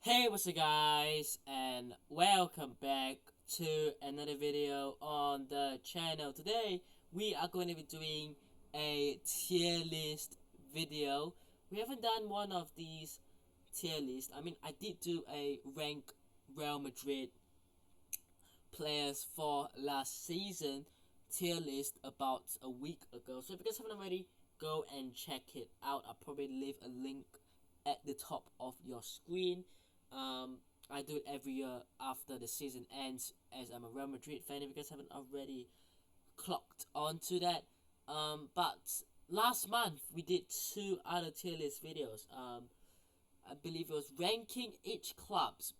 Hey, what's up guys, and welcome back to another video on the channel. Today we are going to be doing a tier list video. We haven't done one of these tier lists. I did do a rank Real Madrid players for last season tier list about a week ago. So if you guys haven't already, go and check it out. I'll probably leave a link at the top of your screen. I do it every year after the season ends, as I'm a Real Madrid fan. If you guys haven't already clocked onto that, but last month we did two other tier list videos. I believe it was ranking each club's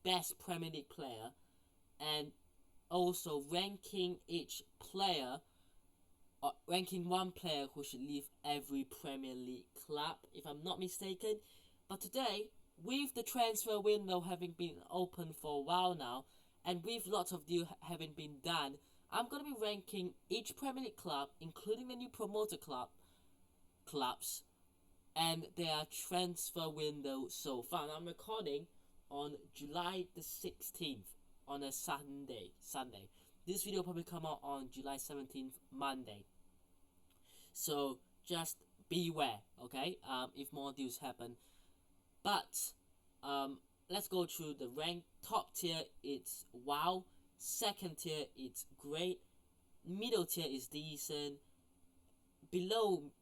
best Premier League player, and also ranking each player, ranking one player who should leave every Premier League club, if I'm not mistaken. But today, with the transfer window having been open for a while now, and with lots of deals having been done, I'm going to be ranking each Premier League club, including the new promoter clubs, and their transfer window so far. Now, I'm recording on July the 16th, on a Sunday. This video will probably come out on July 17th, Monday. So just beware, okay? If more deals happen. But let's go through the rank. Top tier, it's wow. Second tier, it's great. Middle tier is decent. Below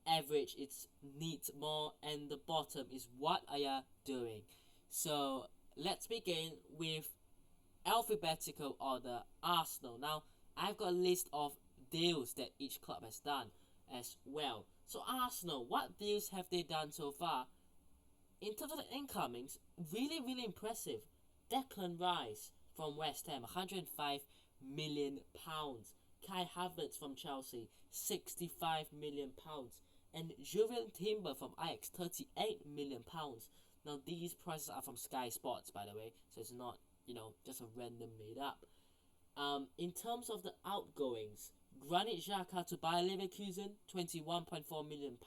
average, it's needs more. And the bottom is what are you doing? So let's begin with alphabetical order. Arsenal. Now I've got a list of deals that each club has done as well. So Arsenal, what deals have they done so far? In terms of the incomings, really impressive. Declan Rice from West Ham, £105 million. Kai Havertz from Chelsea, £65 million. And Jurriën Timber from Ajax, £38 million. Now these prices are from Sky Sports, by the way, so it's not, just a random made up. In terms of the outgoings, Granit Xhaka to Bayer Leverkusen, £21.4 million.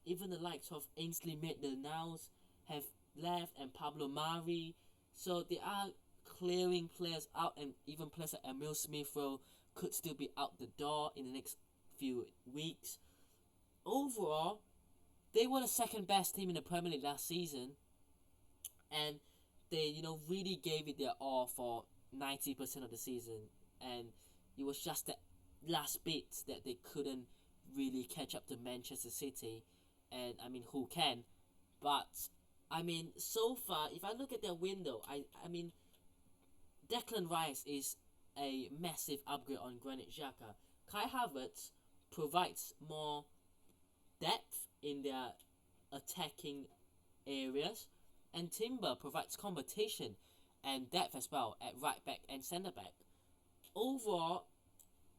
Even the likes of Ainsley Maitland-Niles have left, and Pablo Mari. So they are clearing players out, and even players like Emil Smith-Rowe could still be out the door in the next few weeks. Overall, they were the second best team in the Premier League last season, and they really gave it their all for 90% of the season, and it was just that last bit that they couldn't really catch up to Manchester City. And who can? But so far, if I look at their window, Declan Rice is a massive upgrade on Granit Xhaka. Kai Havertz provides more depth in their attacking areas, and Timber provides competition and depth as well at right back and centre back. Overall,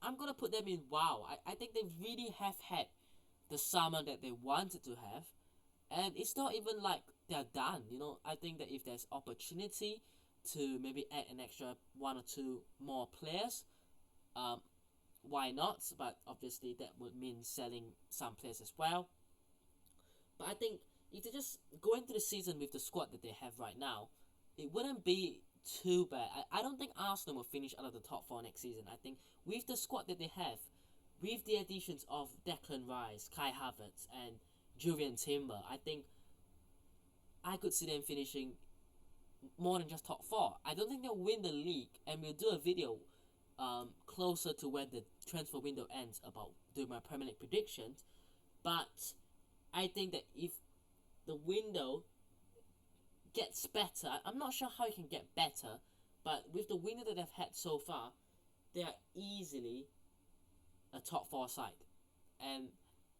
I'm gonna put them in wow. I think they really have had the summer that they wanted to have, and it's not even like they're done. I think that if there's opportunity to maybe add an extra one or two more players, why not? But obviously that would mean selling some players as well. But I think if they just go into the season with the squad that they have right now, it wouldn't be too bad. I don't think Arsenal will finish out of the top 4 next season. I think with the squad that they have, with the additions of Declan Rice, Kai Havertz, and Jurriën Timber, I think I could see them finishing more than just top 4. I don't think they'll win the league, and we'll do a video closer to when the transfer window ends about doing my Premier League predictions. But I think that if the window gets better, I'm not sure how it can get better, but with the window that they've had so far, they are easily a top 4 side, and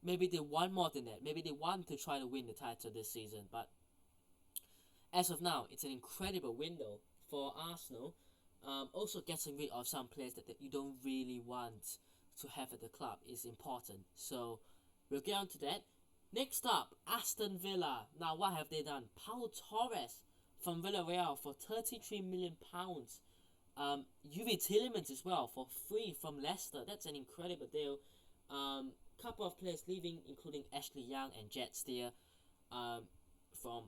maybe they want more than that. Maybe they want to try to win the title this season, but as of now, it's an incredible window for Arsenal. Also, getting rid of some players that you don't really want to have at the club is important, so we'll get on to that. Next up, Aston Villa. Now, what have they done? Pau Torres from Villarreal for £33 million. Yuri Tielemans as well for free from Leicester. That's an incredible deal. Couple of players leaving, including Ashley Young and Jet Steer. from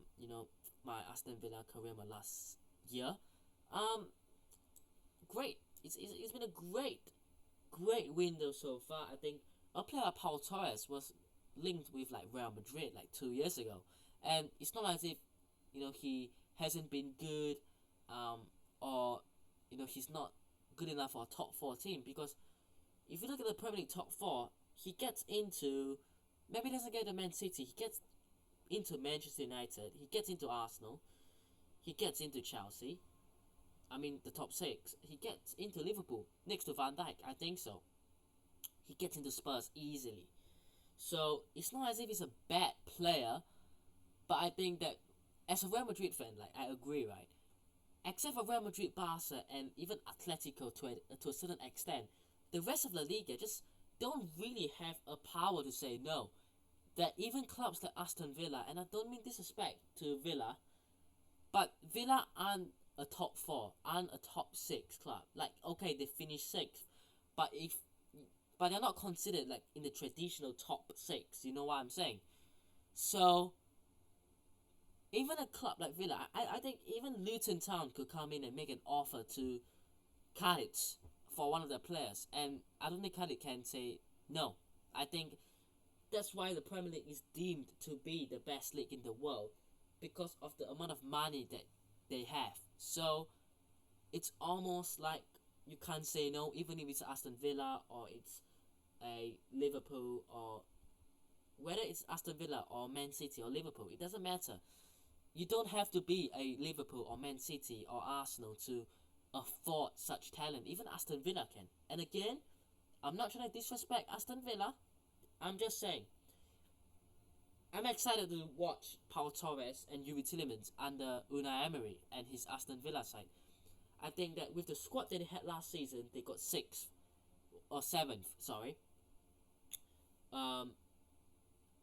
my Aston Villa career, my last year. Um, Great. It's been a great window so far. I think a player like Paul Torres was linked with like Real Madrid like 2 years ago, and it's not as if he hasn't been good, or he's not good enough for a top four team. Because if you look at the Premier League top four, he gets into, maybe he doesn't get to Man City, he gets into Manchester United, he gets into Arsenal, he gets into Chelsea. I mean, the top six. He gets into Liverpool next to Van Dijk. I think so. He gets into Spurs easily. So it's not as if he's a bad player, but I think that as a Real Madrid fan, like, I agree, right? Except for Real Madrid, Barca, and even Atletico to a certain extent, the rest of La Liga just don't really have a power to say no. That even clubs like Aston Villa, and I don't mean disrespect to Villa, but Villa aren't a top four, aren't a top six club. Like, okay, they finished sixth, but they're not considered like in the traditional top six. You know what I'm saying? So even a club like Villa, I think even Luton Town could come in and make an offer to Cardiff for one of their players, and I don't think Cardiff can say no. I think that's why the Premier League is deemed to be the best league in the world, because of the amount of money that they have. So it's almost like you can't say no, even if it's Aston Villa or it's a Liverpool, or whether it's Aston Villa or Man City or Liverpool, it doesn't matter. You don't have to be a Liverpool or Man City or Arsenal to afford such talent. Even Aston Villa can. And again, I'm not trying to disrespect Aston Villa. I'm just saying, I'm excited to watch Paul Torres and Yuri Tillemans under Unai Emery and his Aston Villa side. I think that with the squad that they had last season, they got 6th or 7th, sorry.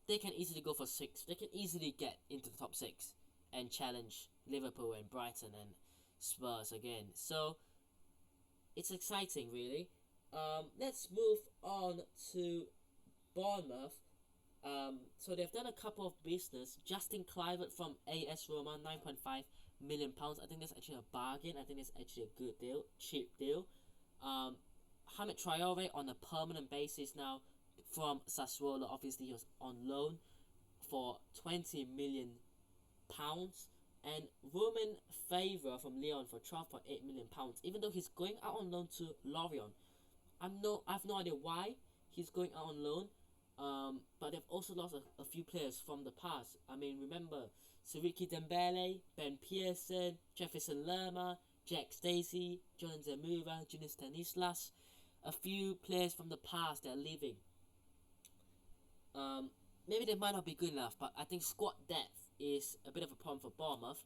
They can easily go for 6th. They can easily get into the top 6 and challenge Liverpool and Brighton and Spurs again. So it's exciting, really. Let's move on to Bournemouth. So they've done a couple of business. Justin Kluivert from AS Roma, £9.5 million. I think that's actually a bargain. I think that's actually a good deal, cheap deal. Hamid Traore on a permanent basis now from Sassuolo. Obviously, he was on loan for £20 million. And Romain Favour from Lyon for £12.8 million. Even though he's going out on loan to Lorient, I have no idea why he's going out on loan. But they've also lost a few players from the past. I mean, remember Siriki Dembele, Ben Pearson, Jefferson Lerma, Jack Stacey, Jonathan Zamora, Junior Stanislas. A few players from the past that are leaving. Maybe they might not be good enough, but I think squad depth is a bit of a problem for Bournemouth.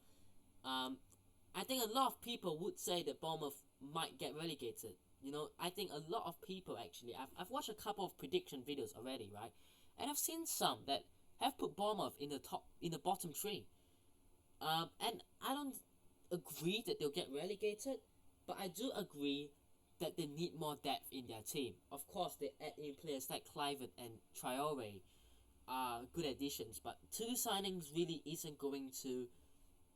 I think a lot of people would say that Bournemouth might get relegated. I think a lot of people actually, I've watched a couple of prediction videos already, right? And I've seen some that have put Bournemouth in the bottom 3. And I don't agree that they'll get relegated, but I do agree that they need more depth in their team. Of course, they add in players like Kluivert and Traore are good additions, but 2 signings really isn't going to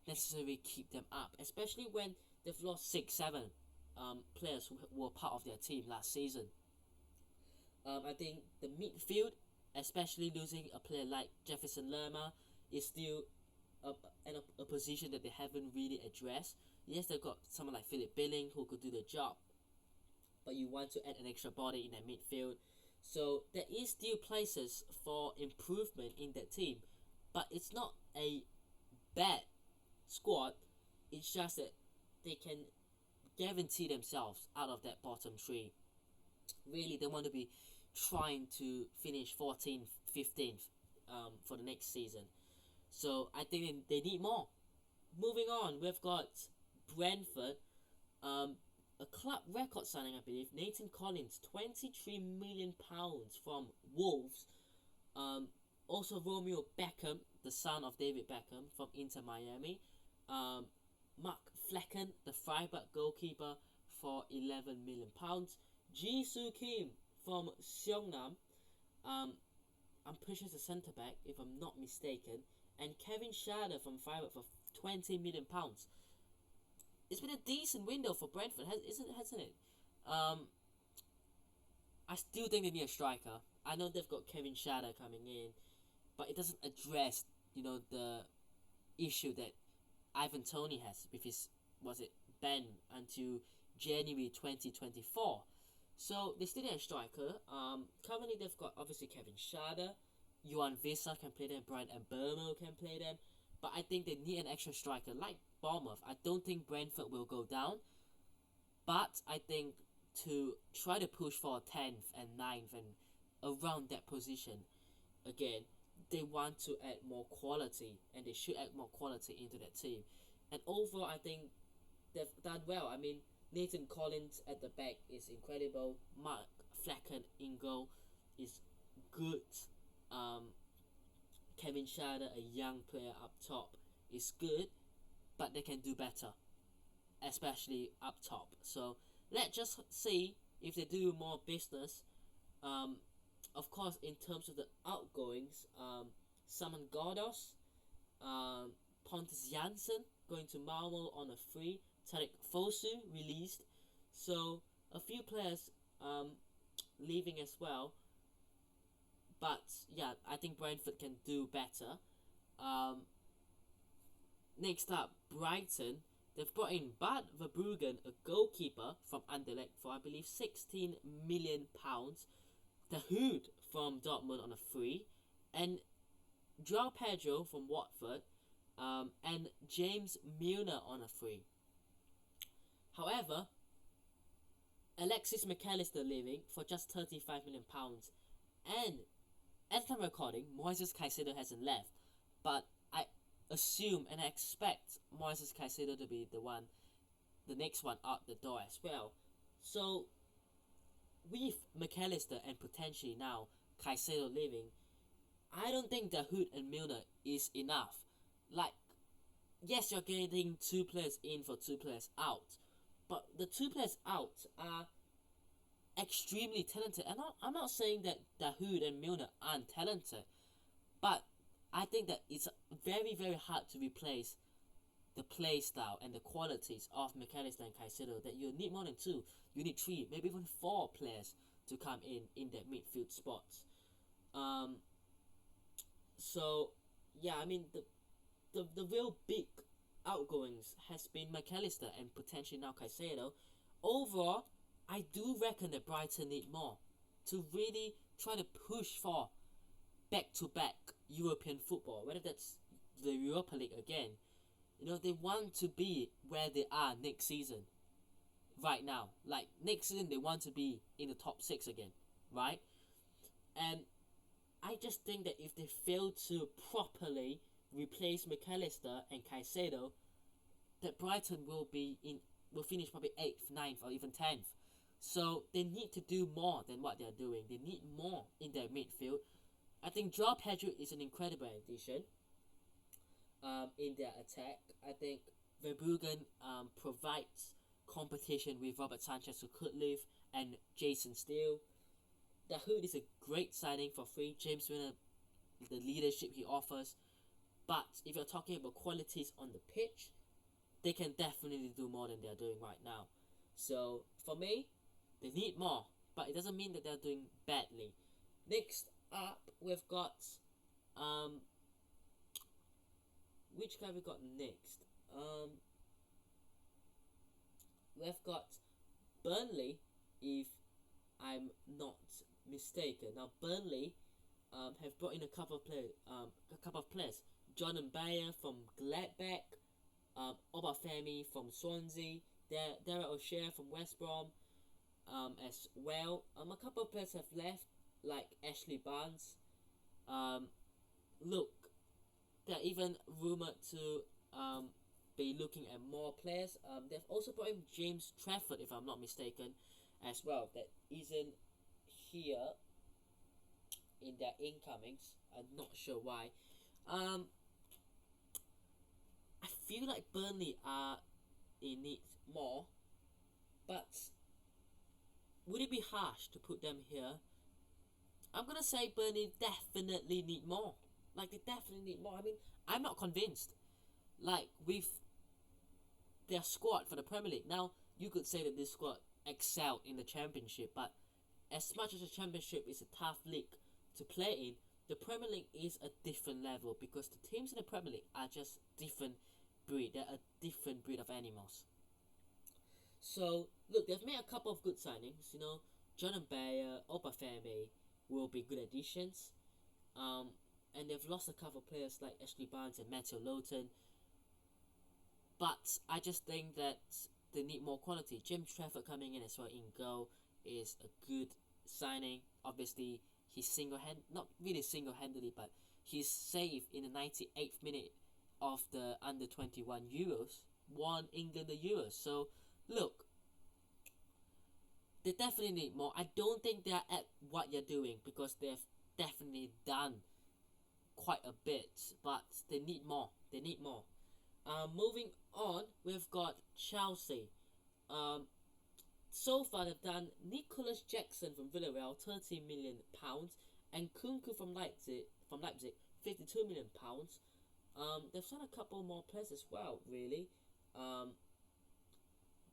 necessarily keep them up, especially when they've lost 6-7 players who were part of their team last season. I think the midfield, especially losing a player like Jefferson Lerma, is still a position that they haven't really addressed. Yes, they've got someone like Philip Billing who could do the job, but you want to add an extra body in that midfield. So there is still places for improvement in that team, but it's not a bad squad. It's just that they can guarantee themselves out of that bottom 3. Really, they want to be trying to finish 14th, 15th for the next season. So I think they need more. Moving on, we've got Brentford. A club record signing, I believe. Nathan Collins, £23 million from Wolves. Also Romeo Beckham, the son of David Beckham, from Inter Miami. Mark Flecken, the Freiburg goalkeeper, for £11 million. Jisoo Kim from Seongnam. I'm pretty sure it's a centre back, if I'm not mistaken. and Kevin Schade from Freiburg for £20 million. It's been a decent window for Brentford, hasn't it? I still think they need a striker. I know they've got Kevin Schade coming in, but it doesn't address, the issue that Ivan Toney has with his, ban until January 2024. So they still need a striker. Currently they've got obviously Kevin Schade, Johan Wissa can play them, Brian Mbeumo can play them, but I think they need an extra striker like Bournemouth. I don't think Brentford will go down, but I think to try to push for 10th and 9th and around that position again, they want to add more quality, and they should add more quality into that team. And overall, I think they've done well. I mean, Nathan Collins at the back is incredible. Mark Flecken in goal is good. Kevin Schade, a young player up top, is good, but they can do better, especially up top. So let's just see if they do more business. Of course, in terms of the outgoings, Simon Ghoddos, Pontus Jansson going to Malmo on a free, Tarek Fosu released. So a few players leaving as well. But yeah, I think Brentford can do better. Next up, Brighton. They've brought in Bart Verbruggen, a goalkeeper from Anderlecht, for I believe £16 million. The Hood from Dortmund on a free, and João Pedro from Watford, and James Milner on a free. However, Alexis McAllister leaving for just £35 million, and at the time of recording, Moises Caicedo hasn't left, but I assume and I expect Moises Caicedo to be the next one out the door as well. So with McAllister and potentially now Caicedo leaving, I don't think the Hood and Milner is enough. Like, yes, you're getting 2 players in for 2 players out, but the 2 players out are extremely talented. And I'm not saying that Dahoud and Milner aren't talented, but I think that it's very, very hard to replace the play style and the qualities of McAllister and Caicedo. That you need more than 2, you need 3, maybe even 4 players to come in that midfield spots. So yeah, I mean the real big outgoings has been McAllister and potentially now Caicedo. Overall, I do reckon that Brighton need more to really try to push for back-to-back European football, whether that's the Europa League again. They want to be where they are next season. Right now, like next season, they want to be in the top 6 again, right? And I just think that if they fail to properly replace McAllister and Caicedo, that Brighton will finish probably 8th, 9th, or even 10th. So they need to do more than what they're doing. They need more in their midfield. I think João Pedro is an incredible addition in their attack. I think Verbruggen provides competition with Robert Sanchez, who could leave, and Jason Steele. Dahoud is a great signing for free. James Milner, the leadership he offers. But if you're talking about qualities on the pitch, they can definitely do more than they're doing right now. So for me, they need more, but it doesn't mean that they're doing badly. Next up, we've got which guy we got next? We've got Burnley, if I'm not mistaken. Now Burnley have brought in a couple of players. Jordan Bayer from Gladbach, Obafemi from Swansea, Darrell O'Shea from West Brom, as well. A couple of players have left, like Ashley Barnes. Look, they're even rumored to be looking at more players. They've also brought in James Trafford, if I'm not mistaken, as well. That isn't here in their incomings. I'm not sure why. I feel like Burnley are in need more, but would it be harsh to put them here? I'm gonna say Burnley definitely need more. Like, they definitely need more. I mean, I'm not convinced. Like, with their squad for the Premier League. Now, you could say that this squad excelled in the Championship, but as much as the Championship is a tough league to play in, the Premier League is a different level because the teams in the Premier League are just different breed. They're a different breed of animals. So, look, they've made a couple of good signings. You know, Jordan Bayer, Obafemi will be good additions. And they've lost a couple of players like Ashley Barnes and Matthew Lowton. But I just think that they need more quality. James Trafford coming in as well in goal is a good signing. Obviously, he's not really single-handedly, but he's saved in the 98th minute of the under-21 Euros, won England the Euros. So, look, they definitely need more. I don't think they're at what you're doing because they've definitely done quite a bit, but they need more. They need more. Moving on, we've got Chelsea. So far they've done Nicholas Jackson from Villarreal, £30 million, and Kunku from Leipzig, £52 million. They've signed a couple more players as well, really.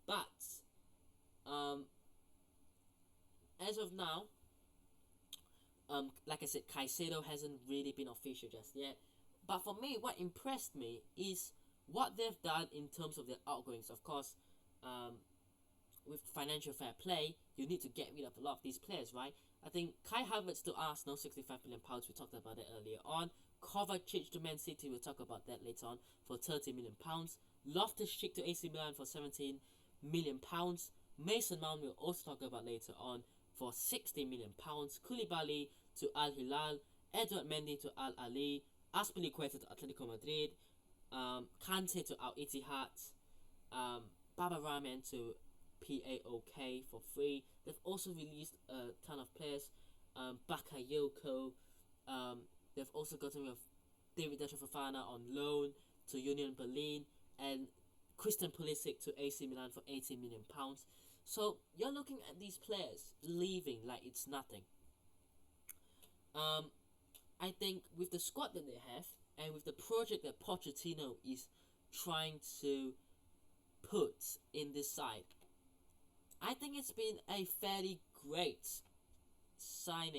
But as of now, like I said, Caicedo hasn't really been official just yet. But for me, what impressed me is what they've done in terms of their outgoings. Of course, with financial fair play, you need to get rid of a lot of these players, right? I think Kai Havertz to Arsenal, £65 million. We talked about it earlier on. Kovacic to Man City, we'll talk about that later on, for £30 million. Loftus-Cheek to AC Milan for £17 million. Mason Mount we'll also talk about later on for £60 million. Koulibaly to Al Hilal. Edouard Mendy to Al Ahly. Azpilicueta to Atletico Madrid. Kante to Al Ittihad. Baba Rahman to PAOK for free. They've also released a ton of players. Bakayoko. They've also gotten rid of David Fofana on loan to Union Berlin, and Christian Pulisic to AC Milan for £80 million. So you're looking at these players leaving like it's nothing. I think with the squad that they have and with the project that Pochettino is trying to put in this side, I think it's been a fairly great summer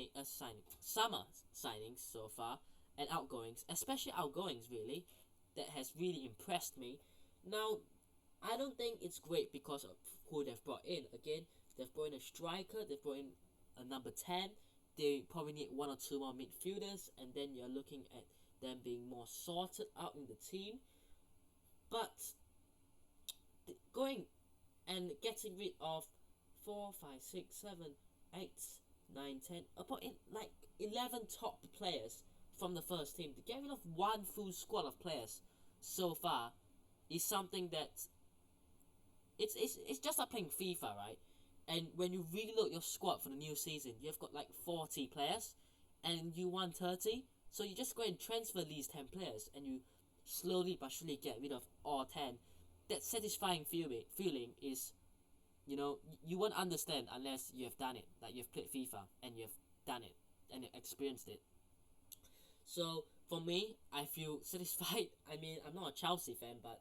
signings so far, and outgoings, especially outgoings really, that has really impressed me. Now, I don't think it's great because of who they've brought in. Again, they've brought in a striker, they've brought in a number 10, they probably need one or two more midfielders, and then you're looking at them being more sorted out in the team. But going and getting rid of 4, 5, 6, 7, 8, 9, 10, about 11 top players from the first team, to get rid of one full squad of players so far is something that it's just like playing FIFA, right? And when you reload your squad for the new season, you've got like 40 players and you want 30, so you just go and transfer these 10 players and you slowly but surely get rid of all 10. That satisfying feeling is, you won't understand unless you have done it. Like, you've played FIFA and you've done it and you've experienced it. So for me, I feel satisfied. I mean, I'm not a Chelsea fan, but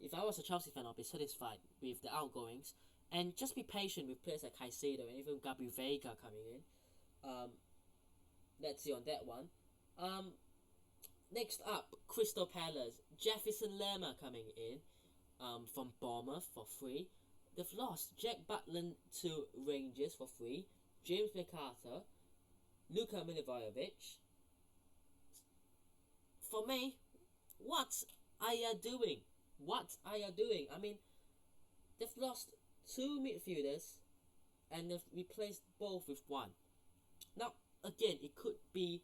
if I was a Chelsea fan, I'll be satisfied with the outgoings. And just be patient with players like Caicedo and even Gabi Veiga coming in. Let's see on that one. Next up, Crystal Palace. Jefferson Lerma coming in from Bournemouth for free. They've lost Jack Butland to Rangers for free. James McArthur. Luka Milivojevic. For me, what are you doing? What are you doing? I mean, they've lost 2 midfielders and they've replaced both with one. Now, again, it could be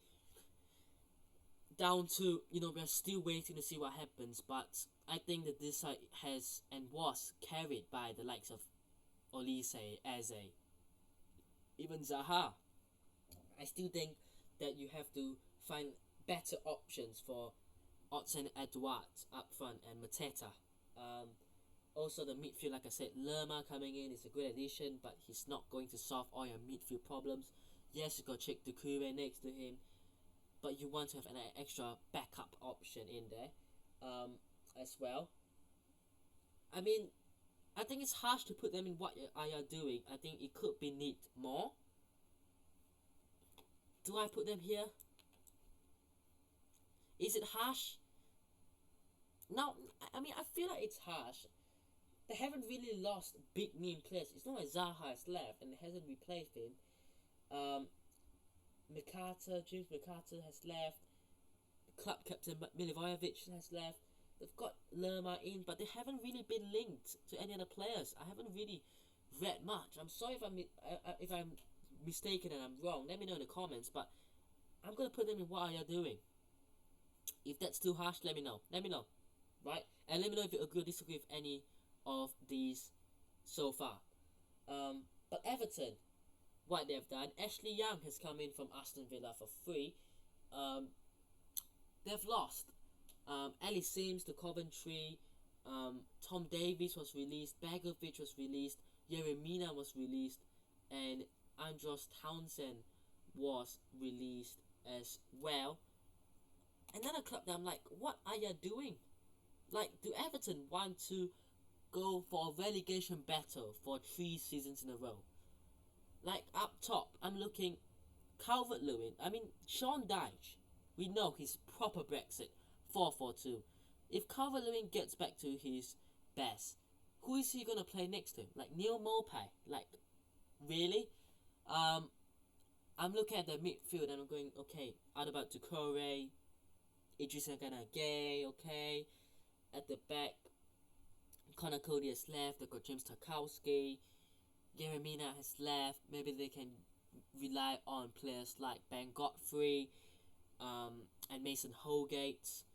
down to, we're still waiting to see what happens, but I think that this side has and was carried by the likes of Olise, Eze, even Zaha. I still think that you have to find better options for Odsonne Edouard up front and Mateta. Also the midfield, like I said, Lerma coming in is a good addition, but he's not going to solve all your midfield problems. Yes, you got Cheick Doucouré next to him, but you want to have an extra backup option in there as well. I mean, I think it's harsh to put them in what you doing. I think it could be need more. Do I put them here? Is it harsh? No, I mean, I feel like it's harsh. They haven't really lost big name players. It's not like Zaha has left and hasn't replaced him. James McCarter has left. Club captain Milivojevic has left. They've got Lerma in, but they haven't really been linked to any other players. I haven't really read much. I'm sorry if I'm mistaken and I'm wrong. Let me know in the comments. But I'm gonna put them in what are doing. If that's too harsh, let me know. Let me know, right? And let me know if you agree or disagree with any of these so far. But Everton, what they've done, Ashley Young has come in from Aston Villa for free. They've lost Ellie Sims to Coventry. Tom Davies was released. Begovic was released. Yeremina was released, and Andros Townsend was released as well. Another club that I'm like, what are you doing? Like, do Everton want to go for a relegation battle for 3 seasons in a row? Like, up top, I'm looking Calvert-Lewin. I mean, Sean Dyche. We know he's proper Brexit. 4-4-2. If Calvert-Lewin gets back to his best, who is he gonna play next to him? Like Neil Maupay? Like, really? I'm looking at the midfield and I'm going, okay, Adalbert Doucouré, Idrissa Gana Gueye, okay. At the back, Connor Cody has left. They've got James Tarkowski. Yeremina has left. Maybe they can rely on players like Ben Godfrey and Mason Holgate.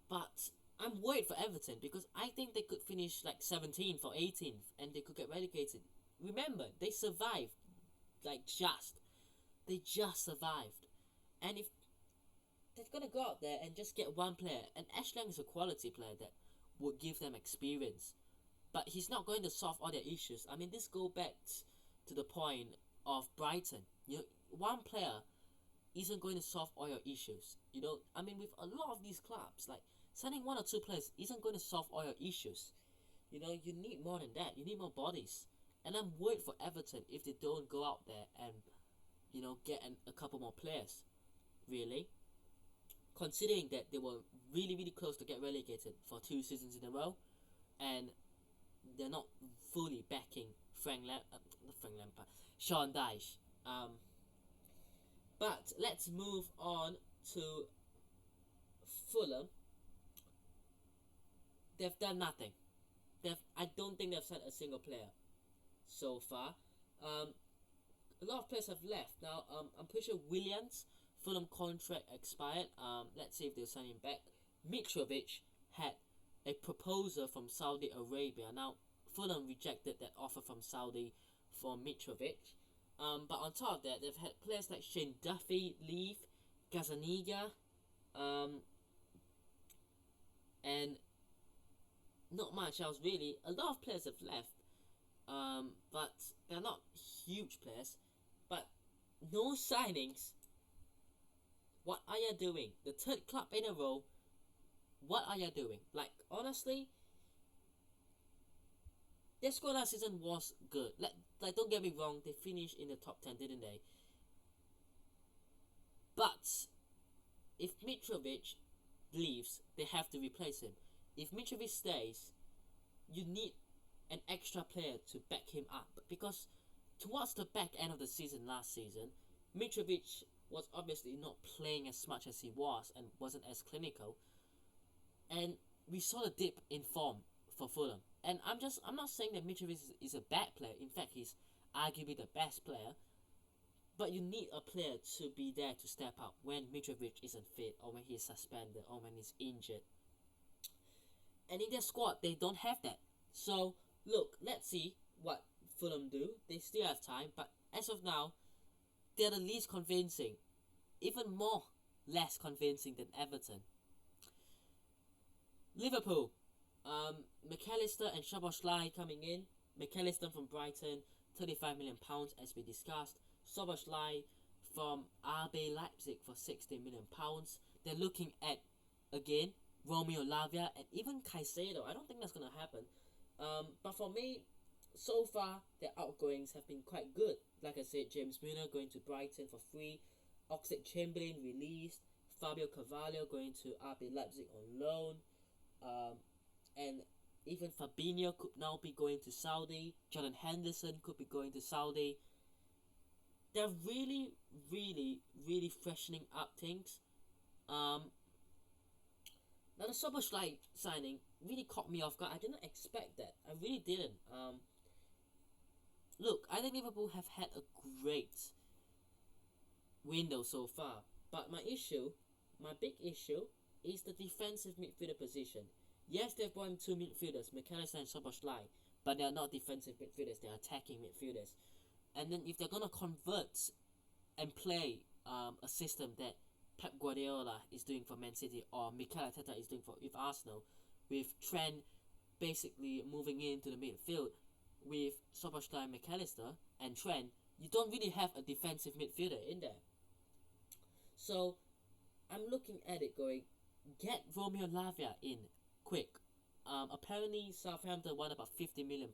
But I'm worried for Everton because I think they could finish like 17th or 18th and they could get relegated. Remember, they survived. They just survived. And if they're gonna go out there and just get one player, and Ashley Young is a quality player that would give them experience, but he's not going to solve all their issues. I mean, this goes back to the point of Brighton. You know, one player isn't going to solve all your issues. You know, I mean, with a lot of these clubs, like signing 1 or 2 players isn't going to solve all your issues. You know, you need more than that. You need more bodies. And I'm worried for Everton if they don't go out there and, you know, get a couple more players. Really. Considering that they were really, really close to get relegated for 2 seasons in a row. And they're not fully backing Sean Dyche. But let's move on to Fulham. They've done nothing. I don't think they've signed a single player so far. A lot of players have left. Now, I'm pretty sure Williams' Fulham contract expired. Let's see if they'll sign him back. Mitrovic had a proposal from Saudi Arabia. Now, Fulham rejected that offer from Saudi for Mitrovic. But on top of that, they've had players like Shane Duffy leave, Gazzaniga, and not much else really. A lot of players have left, but they're not huge players. But no signings. What are you doing? The 3rd club in a row. What are you doing? Like, honestly, their score last season was good. Like, don't get me wrong, they finished in the top 10, didn't they? But if Mitrovic leaves, they have to replace him. If Mitrovic stays, you need an extra player to back him up. Because towards the back end of the season last season, Mitrovic was obviously not playing as much as he was and wasn't as clinical. And we saw a dip in form for Fulham. And I'm not saying that Mitrovic is a bad player. In fact, he's arguably the best player. But you need a player to be there to step up when Mitrovic isn't fit or when he's suspended or when he's injured. And in their squad, they don't have that. So, look, let's see what Fulham do. They still have time, but as of now, they're the least convincing. Even more less convincing than Everton. Liverpool. McAllister and Szoboszlai coming in. McAllister from Brighton, £35 million as we discussed. Szoboszlai from RB Leipzig for £60 million. They're looking at, again, Romeo Lavia and even Caicedo. I don't think that's going to happen. But for me, so far, their outgoings have been quite good. Like I said, James Milner going to Brighton for free. Oxlade-Chamberlain released. Fabio Carvalho going to RB Leipzig on loan. And even Fabinho could now be going to Saudi. Jordan Henderson could be going to Saudi. They're really, really, really freshening up things. Now the Szoboszlai signing really caught me off guard. I didn't expect that. I really didn't. Look, I think Liverpool have had a great window so far. But my big issue, is the defensive midfielder position. Yes, they've brought in two midfielders, McAllister and Szoboszlai, but they're not defensive midfielders, they're attacking midfielders. And then if they're going to convert and play a system that Pep Guardiola is doing for Man City or Mikel Arteta is doing with Arsenal, with Trent basically moving into the midfield, with Szoboszlai and McAllister and Trent, you don't really have a defensive midfielder in there. So I'm looking at it going, get Romeo Lavia in quick. Apparently Southampton won about £50 million.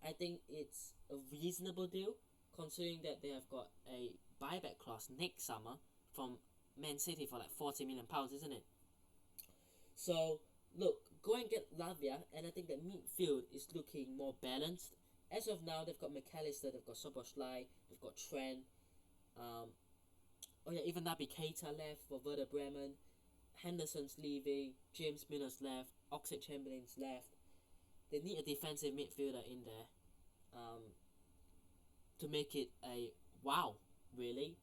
I think it's a reasonable deal, considering that they have got a buyback clause next summer from Man City for like £40 million, isn't it? So look, go and get Lavia, and I think that midfield is looking more balanced. As of now, they've got McAllister, they've got Szoboszlai, they've got Trent. Even Naby Keita left for Werder Bremen. Henderson's leaving. James Milner's left. Oxlade-Chamberlain's left. They need a defensive midfielder in there to make it a wow, really.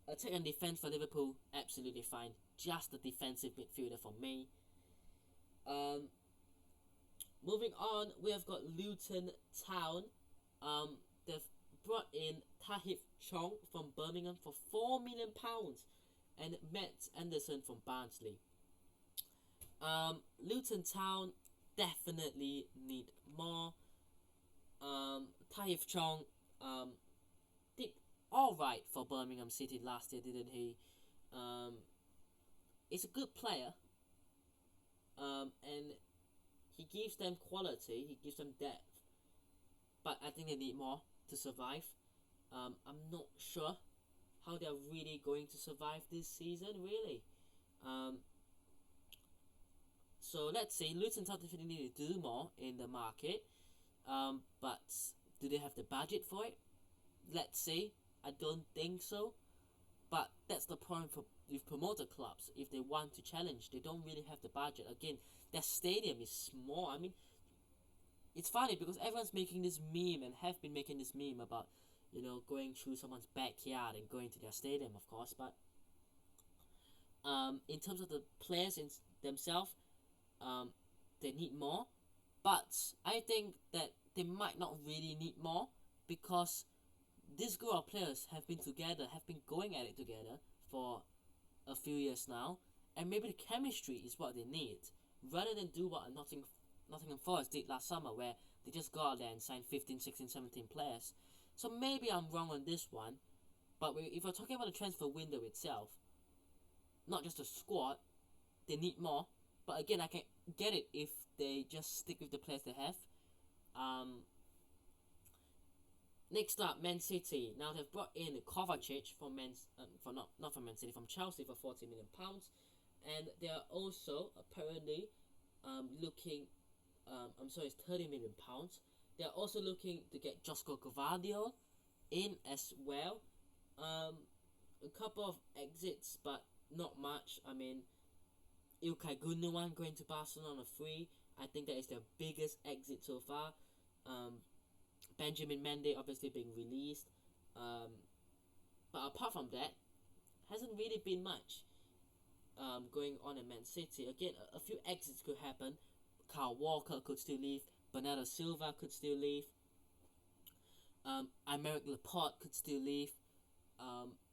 Attack and defense for Liverpool, absolutely fine. Just a defensive midfielder for me. Moving on, we have got Luton Town. They've brought in Tahith Chong from Birmingham for £4 million and Matt Anderson from Barnsley. Luton Town definitely need more. Tahith Chong did alright for Birmingham City last year, didn't he? He's a good player, and he gives them quality, he gives them depth, but I think they need more to survive. I'm not sure how they're really going to survive this season, really. So let's say Luton Town definitely need to do more in the market, but do they have the budget for it? Let's see. I don't think so, but that's the problem with promoter clubs. If they want to challenge, they don't really have the budget. Again, their stadium is small. I mean, it's funny because everyone's making this meme and have been making this meme about, going through someone's backyard and going to their stadium, of course. But in terms of the players themselves, they need more. But I think that they might not really need more, because this group of players have been going at it together for a few years now, and maybe the chemistry is what they need, rather than do what Nottingham Forest did last summer, where they just go out there and sign 15, 16, 17 players. So maybe I'm wrong on this one, but if we're talking about the transfer window itself, not just the squad, they need more. But again, I can get it if they just stick with the players they have. Next up, Man City. Now they've brought in Kovacic from from Chelsea for £40 million, and they are also apparently looking. It's £30 million. They are also looking to get Josko Gvardiol in as well. A couple of exits, but not much. I mean, Ilkay Gundogan going to Barcelona on a free. I think that is their biggest exit so far. Benjamin Mendy obviously being released. But apart from that, hasn't really been much going on in Man City. Again, a few exits could happen. Kyle Walker could still leave. Bernardo Silva could still leave. Aymeric Laporte could still leave.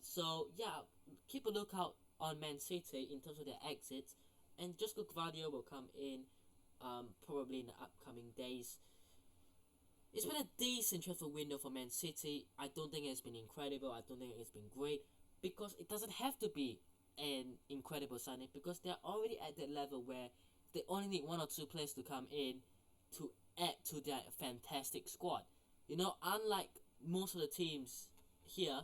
So yeah, keep a lookout on Man City in terms of their exits. And Josko Gvardiol will come in probably in the upcoming days. It's been a decent transfer window for Man City. I don't think it's been incredible. I don't think it's been great because it doesn't have to be an incredible signing because they're already at that level where they only need one or two players to come in to add to their fantastic squad. You know, unlike most of the teams here,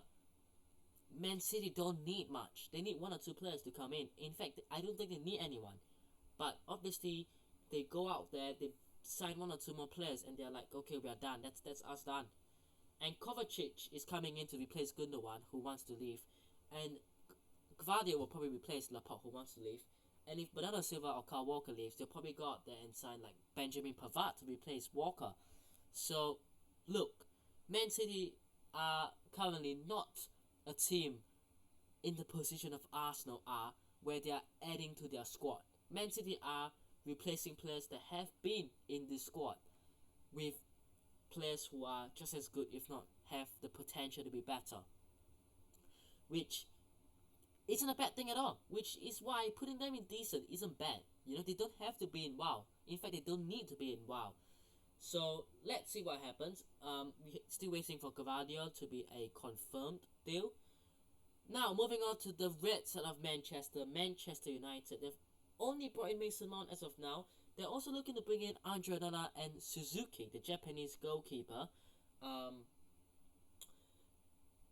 Man City don't need much. They need one or two players to come in. In fact, I don't think they need anyone. But obviously, they go out there, they sign one or two more players, and they're like, okay, we are done. That's us done. And Kovacic is coming in to replace Gundogan, who wants to leave, and Gvardiol will probably replace Laporte, who wants to leave. And if Bernardo Silva or Kyle Walker leaves, they'll probably go out there and sign like Benjamin Pavard to replace Walker. So, look, Man City are currently not a team in the position of Arsenal are, where they are adding to their squad. Man City are replacing players that have been in this squad with players who are just as good, if not have the potential to be better. Which isn't a bad thing at all. Which is why putting them in decent isn't bad. You know, they don't have to be in WoW. In fact, they don't need to be in WoW. So let's see what happens. We're still waiting for Gvardiol to be a confirmed deal. Now moving on to the red side of Manchester United. They've only brought in Mason Mount as of now. They're also looking to bring in Andre Onana and Suzuki, the Japanese goalkeeper.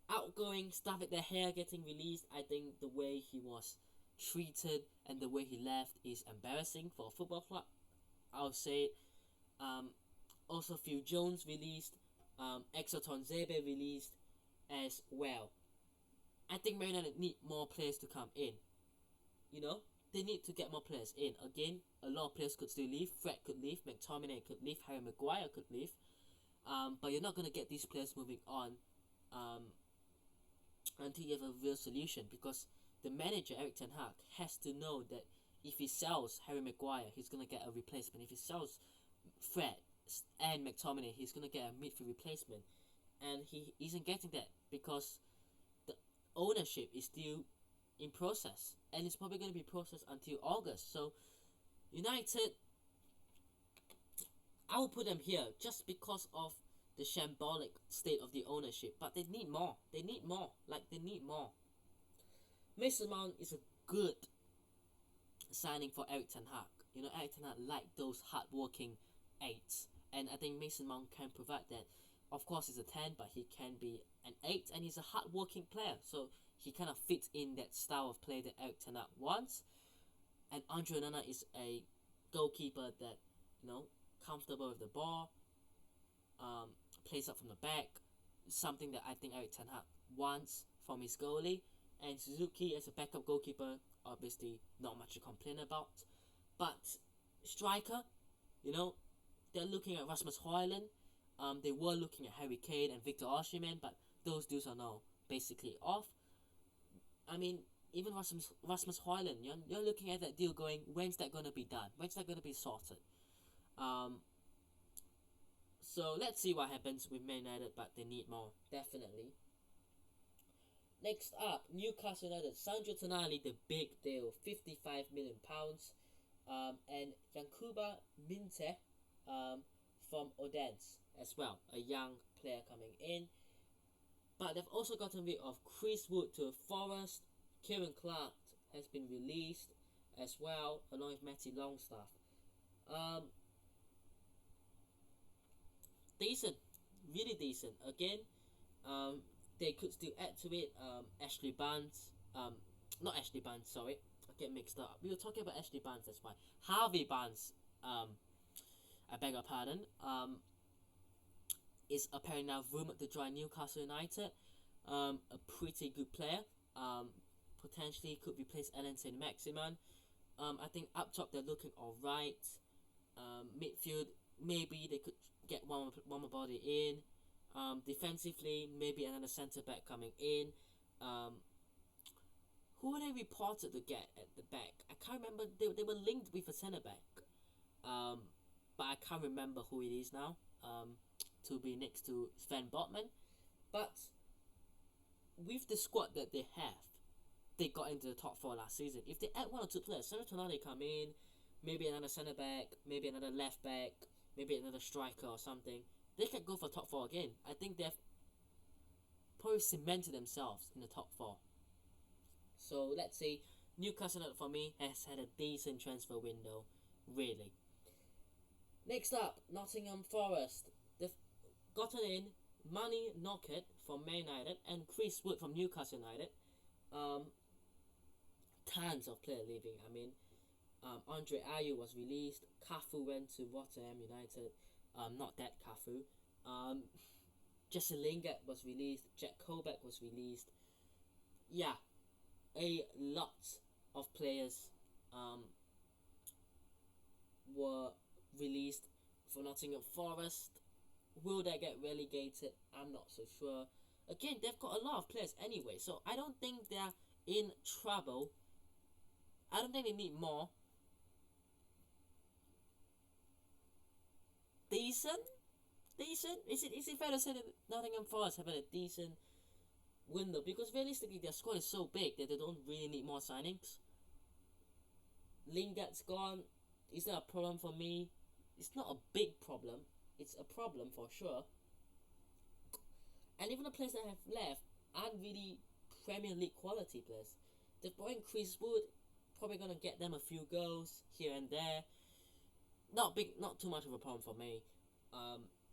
Outgoing stuff like the hair getting released. I think the way he was treated and the way he left is embarrassing for a football club. I'll say. Also Phil Jones released. Exoton Zebe released as well. I think Man United need more players to come in. You know, they need to get more players in. Again, a lot of players could still leave. Fred could leave. McTominay could leave. Harry Maguire could leave. But you're not going to get these players moving on until you have a real solution, because the manager, Erik ten Hag, has to know that if he sells Harry Maguire, he's going to get a replacement. If he sells Fred and McTominay, he's going to get a midfield replacement. And he isn't getting that because the ownership is still in process, and it's probably going to be processed until August. So United, I will put them here just because of the shambolic state of the ownership, but they need more. They need more. Mason Mount is a good signing for Erik ten Hag. You know, Erik ten Hag like those hard-working 8s, and I think Mason Mount can provide that. Of course, he's a 10, but he can be an 8, and he's a hard-working player, so he kind of fits in that style of play that Erik ten Hag wants. And Andre Onana is a goalkeeper that, you know, comfortable with the ball, plays up from the back, something that I think Erik ten Hag wants from his goalie. And Suzuki as a backup goalkeeper, obviously not much to complain about. But striker, you know, they're looking at Rasmus Højlund. They were looking at Harry Kane and Victor Osimhen, but those deals are now basically off. I mean, even Rasmus Højlund, you're looking at that deal going, when's that going to be done? When's that going to be sorted? So let's see what happens with Man United, but they need more, definitely. Next up, Newcastle United. Sandro Tonali, the big deal, £55 million. And Yankuba Minte from Odense as well, a young player coming in. But they've also gotten rid of Chris Wood to Forest. Kieran Clark has been released as well, along with Matty Longstaff. Decent, really decent. Again, they could still add to it. Ashley Barnes, not Ashley Barnes, sorry, I get mixed up. We were talking about Ashley Barnes, that's why. Harvey Barnes, I beg your pardon, is apparently now rumoured to join Newcastle United. A pretty good player. Potentially could replace Allan Saint-Maximin. I think up top they're looking alright. Midfield, maybe they could get one more body in. Defensively, maybe another centre back coming in. Who were they reported to get at the back? I can't remember. They were linked with a centre back, but I can't remember who it is now. To be next to Sven Botman, but with the squad that they have, they got into the top 4 last season. If they add one or two players, Sandro Tonali come in, maybe another centre back, maybe another left back, maybe another striker or something, they can go for top 4 again. I think they've probably cemented themselves in the top 4. So let's see. Newcastle United for me has had a decent transfer window, really. Next up, Nottingham Forest. They've gotten in Manny Knockett from Man United and Chris Wood from Newcastle United. Tons of players leaving. I mean, Andre Ayew was released. Cafu went to Rotterdam United. Not that Cafu. Jesse Lingard was released. Jack Colback was released. Yeah, a lot of players were released for Nottingham Forest. Will they get relegated? I'm not so sure. Again, they've got a lot of players anyway, so I don't think they're in trouble. I don't think they need more. Decent? Is it fair to say that Nottingham Forest have had a decent window? Because realistically, their squad is so big that they don't really need more signings. Lingard's gone. Is that a problem for me? It's not a big problem. It's a problem for sure. And even the players that have left aren't really Premier League quality players. They've brought in Chris Wood, probably gonna get them a few goals here and there. Not too much of a problem for me.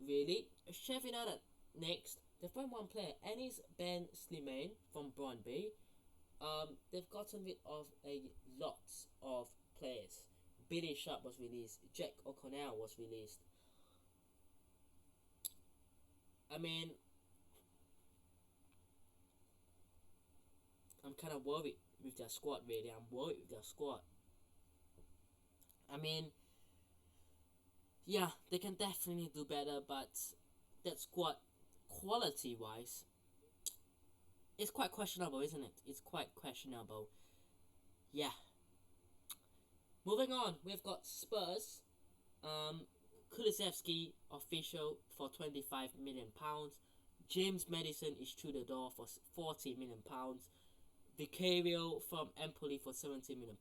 Really. Sheffield United next. They've brought in one player, Enis Ben Slimane from Brøndby. They've gotten rid of a lot of players. Billy Sharp was released. Jack O'Connell was released. I mean, I'm kind of worried with their squad, really. I'm worried with their squad. I mean, yeah, they can definitely do better, but that squad, quality-wise, it's quite questionable, isn't it? It's quite questionable. Yeah. Moving on, we've got Spurs. Kulusevski official for £25 million. James Maddison is through the door for £40 million. Vicario from Empoli for £17 million.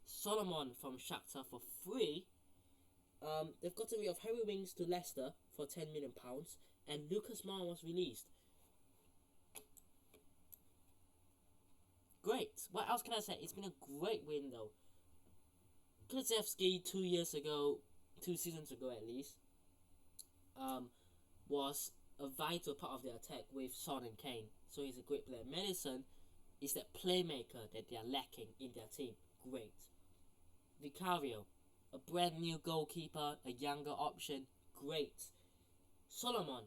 Solomon from Shakhtar for free. They've gotten rid of Harry Winks to Leicester for £10 million. And Lucas Moura was released. Great. What else can I say? It's been a great window. Kulusevski 2 seasons ago at least, was a vital part of their attack with Son and Kane. So he's a great player. Maddison is that playmaker that they are lacking in their team. Great. Vicario, a brand new goalkeeper, a younger option. Great. Solomon,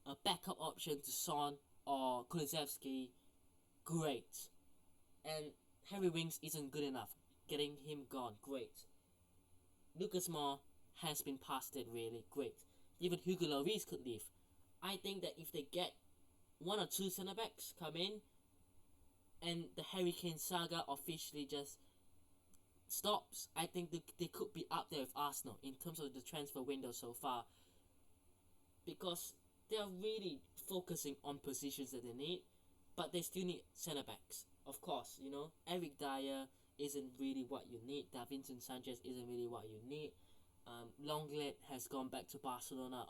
a backup option to Son or Kulusevski. Great. And Harry Winks isn't good enough. Getting him gone. Great. Lucas Moura has been past it, really. Great. Even Hugo Lloris could leave. I think that if they get 1 or 2 centre backs come in and the Harry Kane saga officially just stops, I think they could be up there with Arsenal in terms of the transfer window so far, because they are really focusing on positions that they need, but they still need centre backs. Of course, you know, Eric Dyer isn't really what you need. Davinson Sanchez isn't really what you need. Lenglet has gone back to Barcelona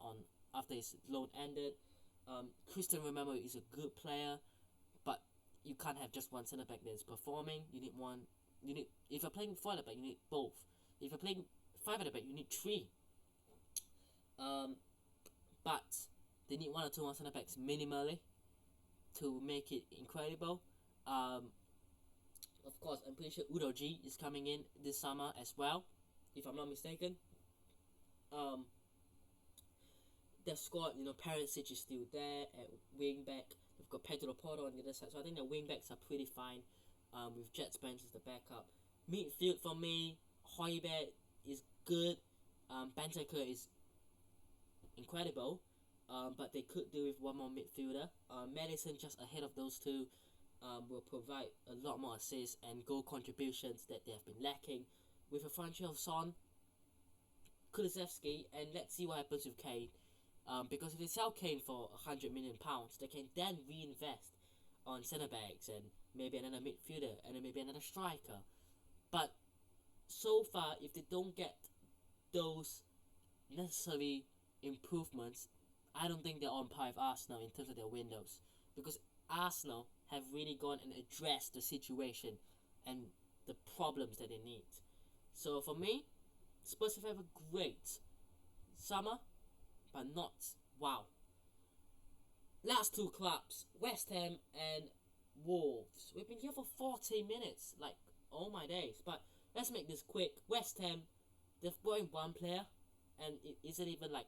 after his loan ended. Christian Romero is a good player, but you can't have just one centre back that is performing. You need one. If you're playing 4 at the back, you need both. If you're playing 5 at the back, you need 3. But they need 1 or 2 more centre backs minimally to make it incredible. Of course, I'm pretty sure Udogie is coming in this summer as well, if I'm not mistaken. Their squad, you know, Perisic is still there at wing back. They've got Pedro Porro on the other side, so I think the wing backs are pretty fine. With Jet Spence as the backup. Midfield for me, Højbjerg is good. Bentancur is incredible. But they could do with one more midfielder. Maddison just ahead of those two. Will provide a lot more assists and goal contributions that they have been lacking. With a front of Son, Kulusevski, and let's see what happens with Kane. Because if they sell Kane for £100 million, they can then reinvest on centre backs and maybe another midfielder and then maybe another striker. But so far, if they don't get those necessary improvements, I don't think they're on par with Arsenal in terms of their windows, because Arsenal have really gone and addressed the situation and the problems that they need. So for me, Spurs have had a great summer, but not wow. Last two clubs, West Ham and Wolves. We've been here for 40 minutes. Like, oh my days. But let's make this quick. West Ham, they've brought in one player, and it isn't even like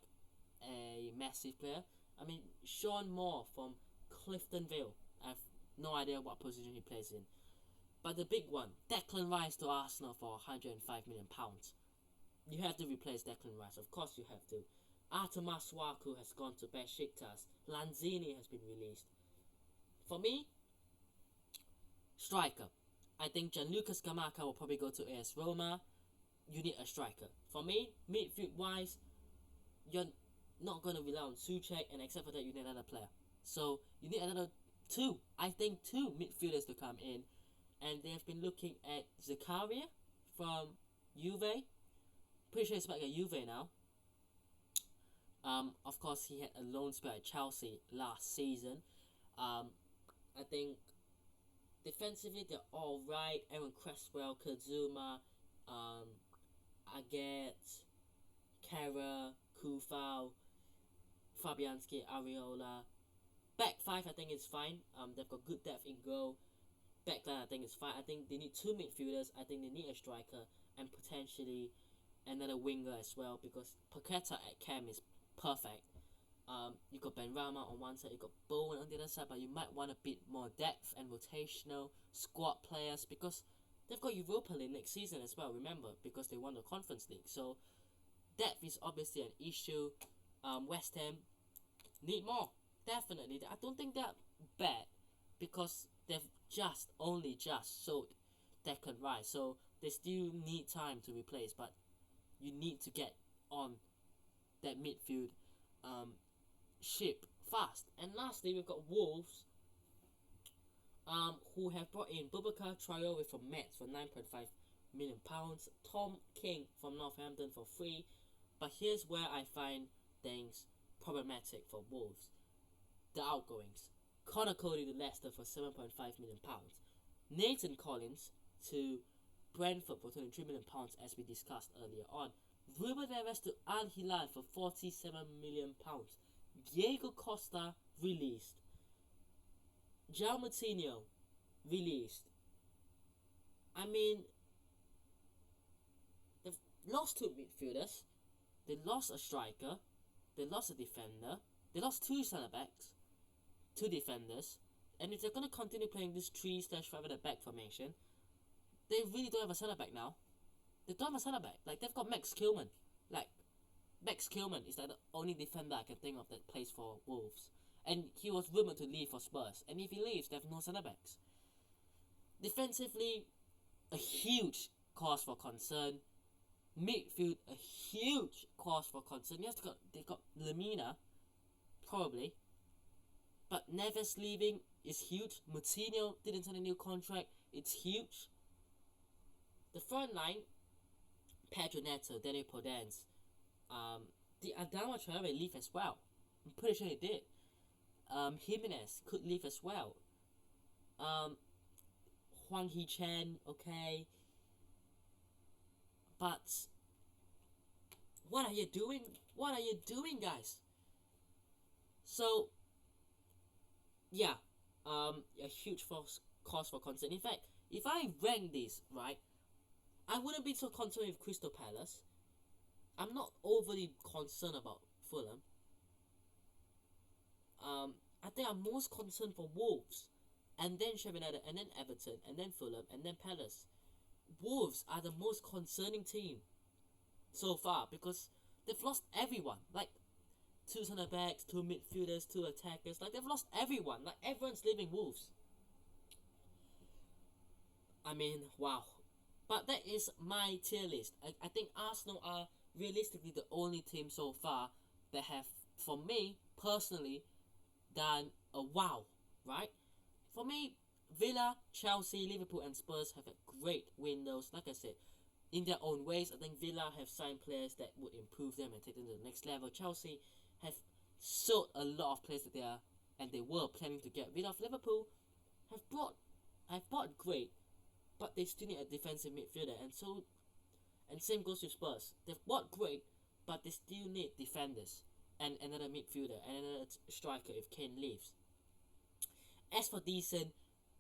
a massive player. I mean, Sean Moore from Cliftonville. I have no idea what position he plays in. But the big one, Declan Rice to Arsenal for £105 million. You have to replace Declan Rice. Of course you have to. Artur Masuaku has gone to Besiktas. Lanzini has been released. For me, striker. I think Gianluca Scamacca will probably go to AS Roma. You need a striker. For me, midfield-wise, you're not going to rely on Souček, and except for that, you need another player. So, you need another two midfielders to come in. And they have been looking at Zakaria from Juve. Pretty sure he's back at Juve now. Of course, he had a loan spell at Chelsea last season. I think defensively they're all right. Aaron Cresswell, Kazuma, Aguet, Kara, Kufau, Fabianski, Areola. Back five, I think is fine. They've got good depth in goal. Backline, I think is fine. I think they need two midfielders. I think they need a striker and potentially another winger as well, because Paqueta at Cam is perfect. You got Benrahma on one side, you got Bowen on the other side, but you might want a bit more depth and rotational squad players, because they've got Europa League next season as well, remember, because they won the Conference League. So depth is obviously an issue. West Ham need more, definitely. I don't think they're bad, because they've only just sold Declan Rice, so they still need time to replace, but you need to get on that midfield ship fast. And lastly, we've got Wolves, who have brought in Boubacar Traore from Metz for £9.5 million, Tom King from Northampton for free. But here's where I find things problematic for Wolves: the outgoings. Connor Cody to Leicester for £7.5 million. Nathan Collins to Brentford for £23 million, as we discussed earlier on. Ruben Neves to Al Hilal for £47 million. Diego Costa released. João Moutinho released. I mean, they've lost two midfielders. They lost a striker. They lost a defender. They lost two centre-backs. Two defenders. And if they're going to continue playing this 3/5 at the back formation, they really don't have a centre-back now. They don't have a centre-back. Like, they've got Max Kilman. Like, Max Kilman is like the only defender I can think of that plays for Wolves. And he was rumoured to leave for Spurs. And if he leaves, they have no centre-backs. Defensively, a huge cause for concern. Midfield, a huge cause for concern. They've got Lemina, probably. But Neves leaving is huge. Moutinho didn't sign a new contract. It's huge. The front line, Pedro Neto, Danny Podence, the Adama Traore leave as well. I'm pretty sure he did. Jimenez could leave as well. Huang Hee-Chen, okay. But what are you doing? What are you doing, guys? So, yeah, a huge cause for concern. In fact, if I rank this, right, I wouldn't be so concerned with Crystal Palace. I'm not overly concerned about Fulham. I think I'm most concerned for Wolves, and then Sheffield United, and then Everton, and then Fulham, and then Palace. Wolves are the most concerning team so far, because they've lost everyone. Like, two centre backs, two midfielders, two attackers. Like, they've lost everyone. Like, everyone's leaving Wolves. I mean, wow. But that is my tier list. I think Arsenal are realistically the only team so far that have, for me, personally, done a wow, right? For me, Villa, Chelsea, Liverpool and Spurs have had great windows. Like I said, in their own ways, I think Villa have signed players that would improve them and take them to the next level. Chelsea have sold a lot of players that they were planning to get rid of. Liverpool have bought great, but they still need a defensive midfielder, and same goes with Spurs. They've bought great, but they still need defenders and another midfielder and another striker if Kane leaves. As for decent,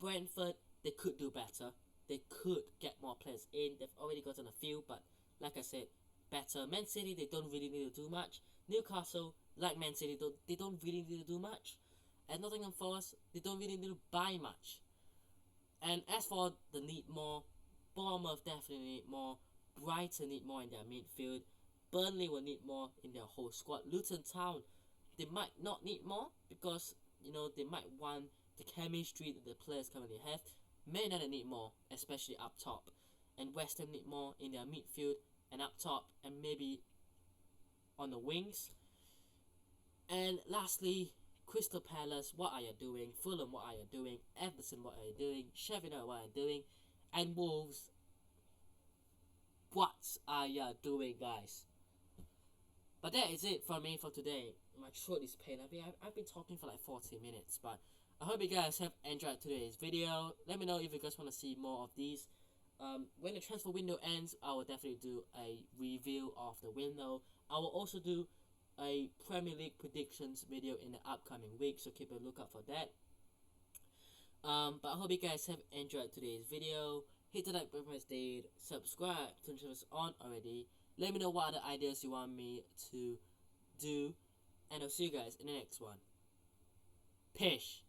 Brentford, they could do better. They could get more players in. They've already gotten a few, but like I said, better. Man City, they don't really need to do much. Newcastle, like Man City, they don't really need to do much. And Nottingham Forest, they don't really need to buy much. And as for the need more, Bournemouth definitely need more. Brighton need more in their midfield. Burnley will need more in their whole squad. Luton Town, they might not need more because, they might want the chemistry that the players currently have. Man United need more, especially up top. And West Ham need more in their midfield and up top, and maybe on the wings. And lastly, Crystal Palace, what are you doing? Fulham, what are you doing? Everton, what are you doing? Sheffield United, what are you doing? And Wolves, what are you doing, guys? But that is it from me for today. My throat is pain. I've been talking for like 40 minutes, but I hope you guys have enjoyed today's video. Let me know if you guys want to see more of these. When the transfer window ends, I will definitely do a review of the window. I will also do a Premier League predictions video in the upcoming week, so keep a lookout for that. But I hope you guys have enjoyed today's video. Hit the like button if you did, subscribe to the channel if on already. Let me know what other ideas you want me to do, and I'll see you guys in the next one. Peace.